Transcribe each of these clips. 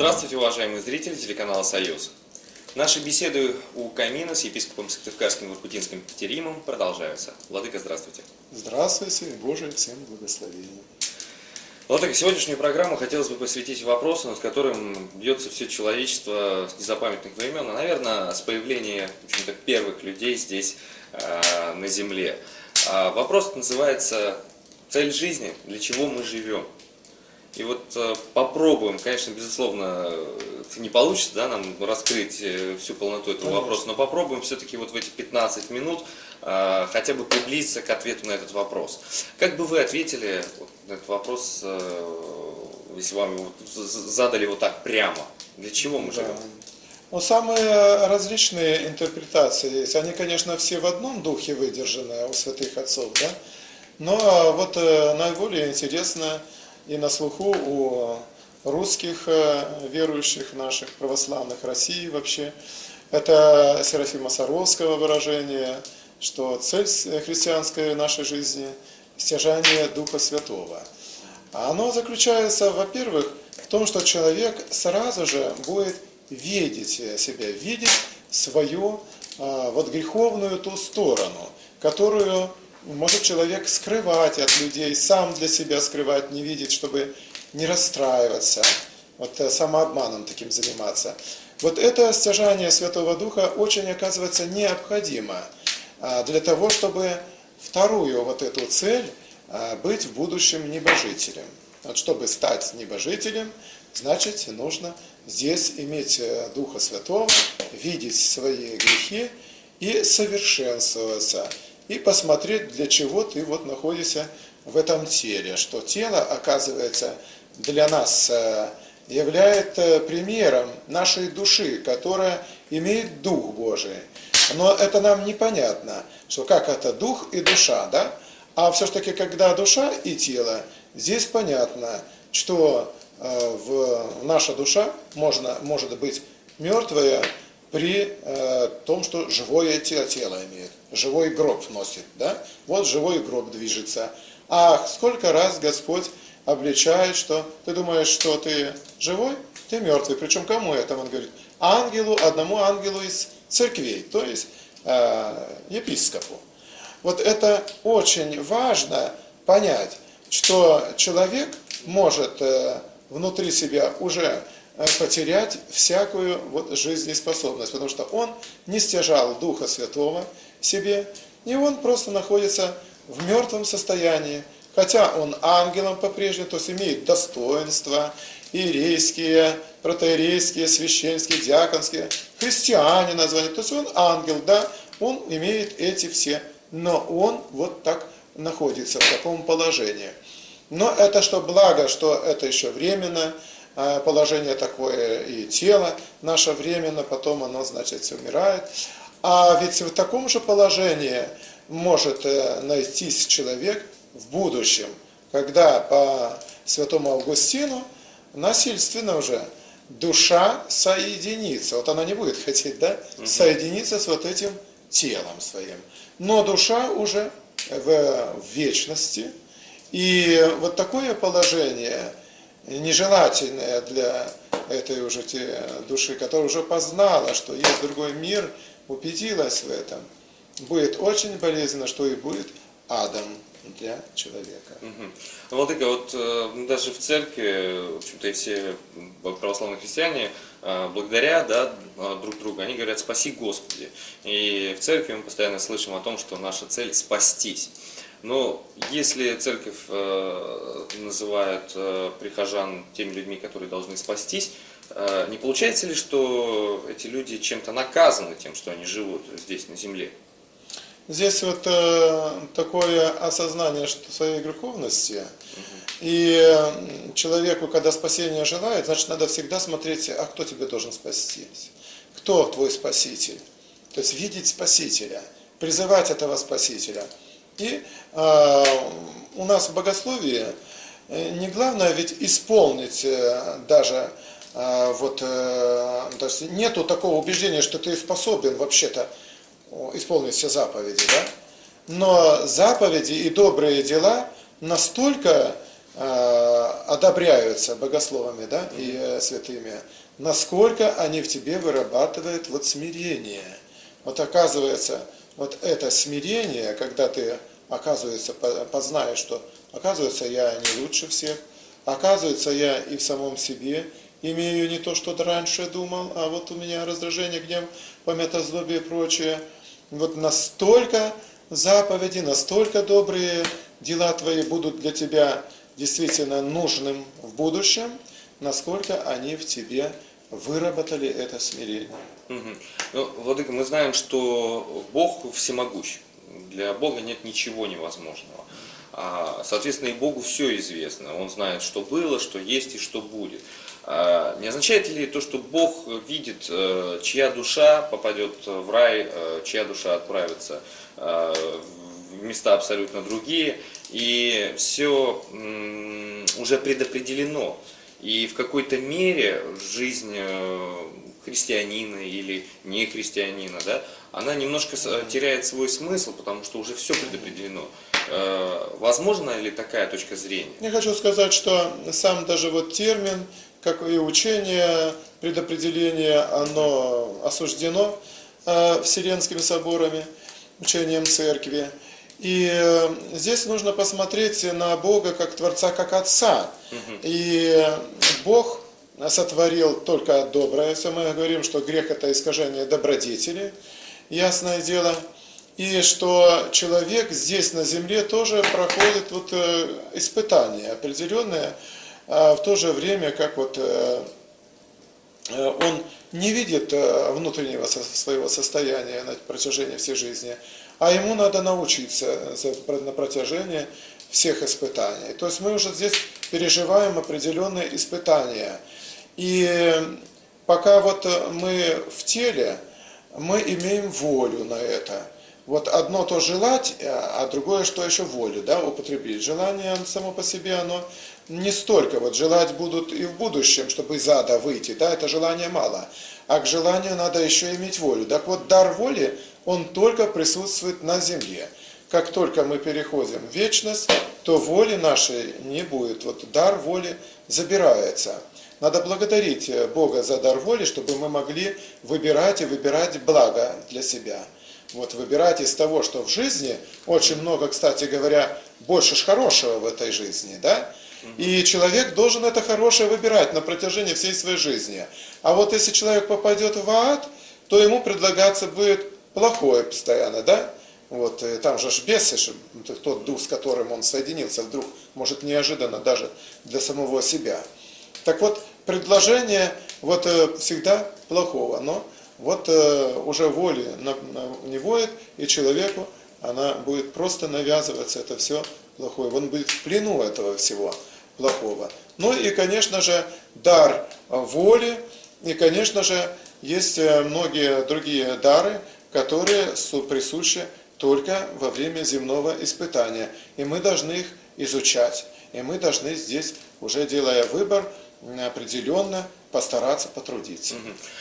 Здравствуйте, уважаемые зрители телеканала «Союз». Наши беседы у камина с епископом Сыктывкарским и Воркутинским Петеримом продолжаются. Владыка, здравствуйте. Здравствуйте, Божие всем благословение. Владыка, сегодняшнюю программу хотелось бы посвятить вопросу, над которым бьется все человечество с незапамятных времен, а, наверное, с появления, в общем-то, первых людей здесь, на Земле. Вопрос называется «Цель жизни. Для чего мы живем?». И вот попробуем, конечно, безусловно, не получится, да, нам раскрыть всю полноту этого вопроса, но попробуем все-таки вот в эти 15 минут хотя бы приблизиться к ответу на этот вопрос. Как бы вы ответили на этот вопрос, если вам его задали вот так прямо? Для чего мы живем? Ну, самые различные интерпретации есть. Они, конечно, все в одном духе выдержаны у святых отцов, да? Но вот наиболее интересно и на слуху у русских верующих наших, православных России вообще, это Серафима Саровского выражение, что цель христианской нашей жизни – стяжание Духа Святого. Оно заключается, во-первых, в том, что человек сразу же будет видеть себя, видеть свою вот греховную ту сторону, которую может человек скрывать от людей, сам для себя скрывать, не видеть, чтобы не расстраиваться, вот самообманом таким заниматься. Вот это стяжание Святого Духа очень, оказывается, необходимо для того, чтобы вторую вот эту цель быть в будущем небожителем. Вот чтобы стать небожителем, значит, нужно здесь иметь Духа Святого, видеть свои грехи и совершенствоваться. И посмотреть, для чего ты вот находишься в этом теле. Что тело, оказывается, для нас является примером нашей души, которая имеет Дух Божий. Но это нам непонятно, что как это дух и душа, да? А все-таки, когда душа и тело, здесь понятно, что наша душа может быть мертвая, при том, что живое тело имеет, живой гроб носит, да? Вот живой гроб движется. А сколько раз Господь обличает, что ты думаешь, что ты живой, ты мертвый. Причем кому это? Он говорит, одному ангелу из церквей, то есть епископу. Вот это очень важно понять, что человек может внутри себя уже потерять всякую вот жизнеспособность, потому что он не стяжал Духа Святого себе, и он просто находится в мертвом состоянии, хотя он ангелом по-прежнему, то есть имеет достоинства, иерейские, протоиерейские, священские, диаконские, христиане названия, то есть он ангел, да, он имеет эти все, но он вот так находится в таком положении. Но это что благо, что это еще временно, положение такое, и тело наше временно, потом оно, значит, умирает. А ведь в таком же положении может найтись человек в будущем, когда по святому Августину насильственно уже душа соединится. Вот она не будет хотеть, да, соединиться с вот этим телом своим. Но душа уже в вечности. И вот такое положение нежелательное для этой уже души, которая уже познала, что есть другой мир, убедилась в этом, будет очень болезненно, что и будет адом для человека. Владыка, вот даже в церкви, в общем-то, и все православные христиане благодаря, да, друг другу, они говорят «спаси Господи». И в церкви мы постоянно слышим о том, что наша цель – спастись. Но если церковь называет прихожан теми людьми, которые должны спастись, не получается ли, что эти люди чем-то наказаны тем, что они живут здесь, на земле? Здесь вот такое осознание своей греховности, и человеку, когда спасение желает, значит, надо всегда смотреть, а кто тебя должен спасти? Кто твой спаситель? То есть видеть спасителя, призывать этого спасителя. И у нас в богословии не главное ведь исполнить даже то есть нету такого убеждения, что ты способен вообще-то исполнить все заповеди, да? Но заповеди и добрые дела настолько одобряются богословами, да, и святыми, насколько они в тебе вырабатывают вот смирение. Вот оказывается, вот это смирение, когда ты, оказывается, познаешь, что, оказывается, я не лучше всех, оказывается, я и в самом себе имею не то, что раньше думал, а вот у меня раздражение, гнев, память, злобе и прочее. Вот настолько заповеди, настолько добрые дела твои будут для тебя действительно нужным в будущем, насколько они в тебе выработали это смирение. Ну, Владыка, мы знаем, что Бог всемогущ. Для Бога нет ничего невозможного. Соответственно, и Богу все известно. Он знает, что было, что есть и что будет. Не означает ли то, что Бог видит, чья душа попадет в рай, чья душа отправится в места абсолютно другие, и все уже предопределено. И в какой-то мере жизнь христианина или не христианина, да, она немножко теряет свой смысл, потому что уже все предопределено. Возможна ли такая точка зрения? Я хочу сказать, что сам даже вот термин, как и учение, предопределение, оно осуждено Вселенскими соборами, учением Церкви. И здесь нужно посмотреть на Бога как Творца, как Отца. И Бог сотворил только доброе. Если мы говорим, что грех – это искажение добродетели, ясное дело. И что человек здесь на земле тоже проходит вот испытания определенные, в то же время, как вот он не видит внутреннего своего состояния на протяжении всей жизни, а ему надо научиться на протяжении всех испытаний. То есть мы уже здесь переживаем определенные испытания. И пока вот мы в теле, мы имеем волю на это. Вот одно то желать, а другое, что еще волю, да, употребить. Желание само по себе, оно не столько, вот желать будут и в будущем, чтобы из ада выйти, да, это желание мало. А к желанию надо еще иметь волю. Так вот, дар воли, он только присутствует на земле. Как только мы переходим в вечность, то воли нашей не будет. Вот дар воли забирается. Надо благодарить Бога за дар воли, чтобы мы могли выбирать и выбирать благо для себя. Вот выбирать из того, что в жизни, очень много, кстати говоря, больше ж хорошего в этой жизни, да? И человек должен это хорошее выбирать на протяжении всей своей жизни. А вот если человек попадет в ад, то ему предлагаться будет плохое постоянно, да? Вот, там же бесы, тот дух, с которым он соединился, вдруг, может, неожиданно даже для самого себя. Так вот, предложение вот всегда плохого, но вот уже воли не воет, и человеку она будет просто навязываться, это все плохое. Он будет в плену этого всего плохого. Ну и, конечно же, дар воли, и, конечно же, есть многие другие дары, которые присущи только во время земного испытания. И мы должны их изучать. И мы должны здесь, уже делая выбор, определенно постараться потрудиться.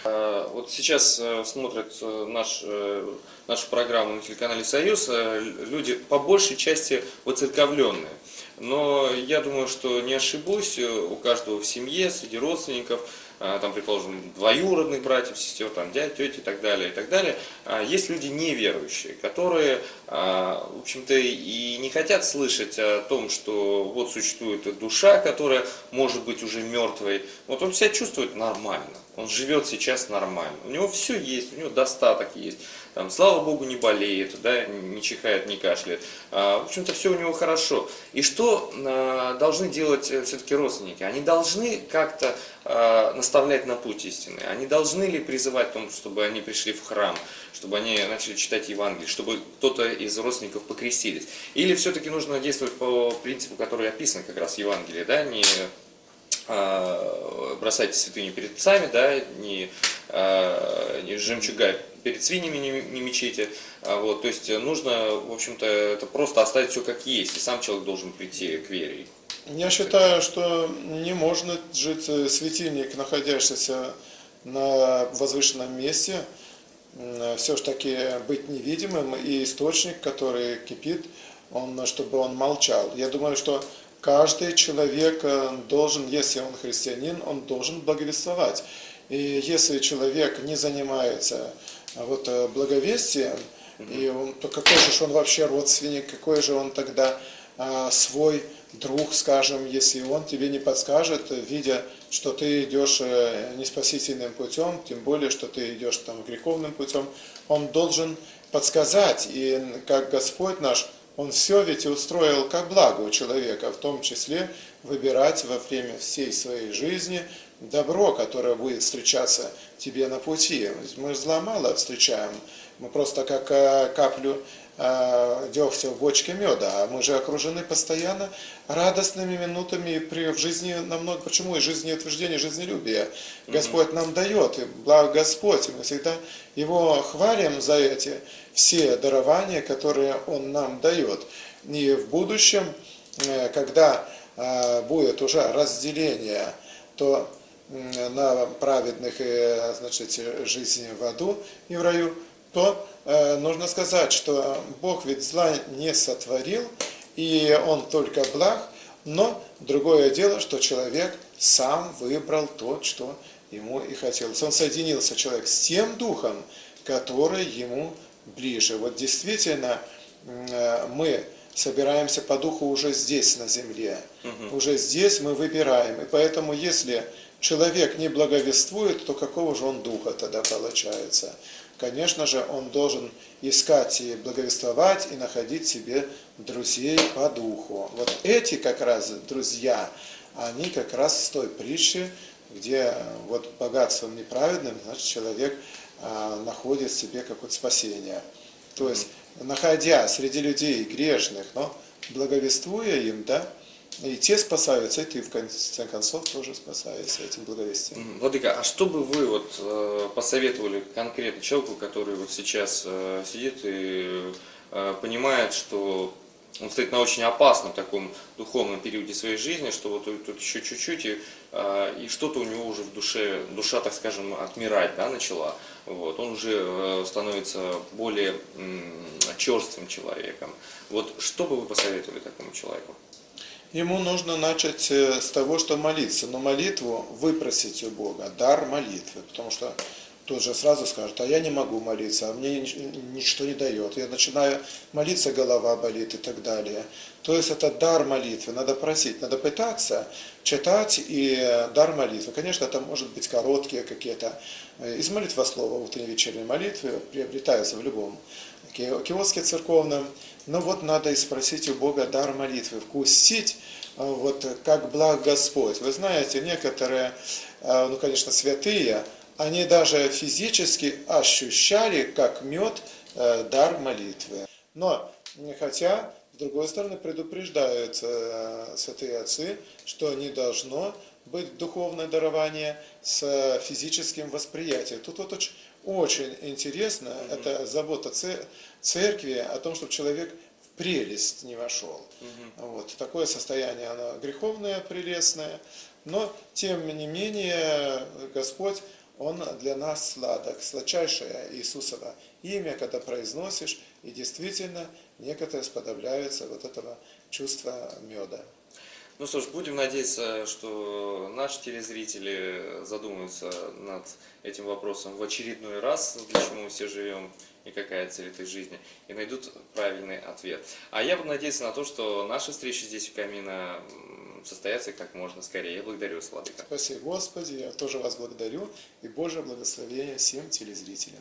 Вот сейчас смотрят нашу программу на телеканале «Союз» люди по большей части воцерковленные. Но я думаю, что не ошибусь, у каждого в семье, среди родственников, там, предположим, двоюродных братьев, сестер, там, дядь, тети и так далее, есть люди неверующие, которые, в общем-то, и не хотят слышать о том, что вот существует душа, которая может быть уже мертвой. Вот он себя чувствует нормально, он живет сейчас нормально, у него все есть, у него достаток есть. Там, слава Богу, не болеет, да, не чихает, не кашляет. В общем-то, все у него хорошо. И что должны делать все-таки родственники? Они должны как-то наставлять на путь истины? Они должны ли призывать к тому, чтобы они пришли в храм, чтобы они начали читать Евангелие, чтобы кто-то из родственников покрестились? Или все-таки нужно действовать по принципу, который описан как раз в Евангелии, да, не бросайте святыню перед отцами, да, не жемчуга перед свиньями не мечите. Вот, то есть нужно, в общем-то, это просто оставить все как есть, и сам человек должен прийти к вере. Я считаю, что не можно жить светильник, находящийся на возвышенном месте, все-таки быть невидимым, и источник, который кипит, чтобы он молчал. Я думаю, что каждый человек должен, если он христианин, он должен благовествовать. И если человек не занимается благовестием, то какой же он вообще родственник, какой же он тогда свой друг, скажем, если он тебе не подскажет, видя, что ты идешь не спасительным путем, тем более, что ты идешь там греховным путем, он должен подсказать. И как Господь наш, Он все ведь устроил как благо у человека, в том числе выбирать во время всей своей жизни добро, которое будет встречаться тебе на пути. Мы зла мало встречаем, мы просто как каплю дегтя в бочке меда, а мы же окружены постоянно радостными минутами в жизни намного. Почему? И жизнеутверждение, жизнелюбие Господь нам дает, и благо Господь, и мы всегда Его хвалим за эти все дарования, которые Он нам дает. И в будущем, когда будет уже разделение, то на праведных жизни в аду и в раю, то нужно сказать, что Бог ведь зла не сотворил, и Он только благ, но другое дело, что человек сам выбрал то, что ему и хотелось. Он соединился, человек, с тем духом, который ему ближе. Вот действительно, мы собираемся по духу уже здесь, на земле. Уже здесь мы выбираем. И поэтому, если человек не благовествует, то какого же он духа тогда получается? Конечно же, он должен искать и благовествовать, и находить себе друзей по духу. Вот эти как раз друзья, они как раз с той притчи, где вот богатством неправедным, значит, человек находит себе какое-то спасение. То есть, находя среди людей грешных, но благовествуя им, да, и те спасаются, и ты в конце концов тоже спасаешься этим благовестием. Владыка, а что бы вы посоветовали конкретно человеку, который вот сейчас сидит и понимает, что он стоит на очень опасном таком духовном периоде своей жизни, что вот тут еще чуть-чуть, и что-то у него уже в душе, душа, так скажем, отмирать, да, начала. Вот, он уже становится более черствым человеком. Вот что бы вы посоветовали такому человеку? Ему нужно начать с того, что молиться, но молитву выпросить у Бога, дар молитвы, потому что тут же сразу скажут, а я не могу молиться, а мне ничто не дает, я начинаю молиться, голова болит и так далее. То есть это дар молитвы, надо просить, надо пытаться читать и дар молитвы. Конечно, это может быть короткие какие-то, из молитвослова, утренней вечерней молитвы приобретаются в любом киоске церковном. Но вот надо и спросить у Бога дар молитвы, вкусить, вот как благ Господь. Вы знаете, некоторые, конечно, святые, они даже физически ощущали, как мед, дар молитвы. Но, хотя, с другой стороны, предупреждают святые отцы, что не должно быть духовное дарование с физическим восприятием. Тут вот очень интересно, это забота церкви о том, чтобы человек в прелесть не вошел. Вот, такое состояние, оно греховное, прелестное, но тем не менее Господь, Он для нас сладок, сладчайшее Иисусово имя, когда произносишь, и действительно некоторые сподобляются вот этого чувства меда. Ну что ж, будем надеяться, что наши телезрители задумаются над этим вопросом в очередной раз, для чего мы все живем и какая цель этой жизни, и найдут правильный ответ. А я буду надеяться на то, что наши встречи здесь у камина состоятся как можно скорее. Я благодарю вас, Владыка. Спасибо, Господи, я тоже вас благодарю, и Божье благословение всем телезрителям.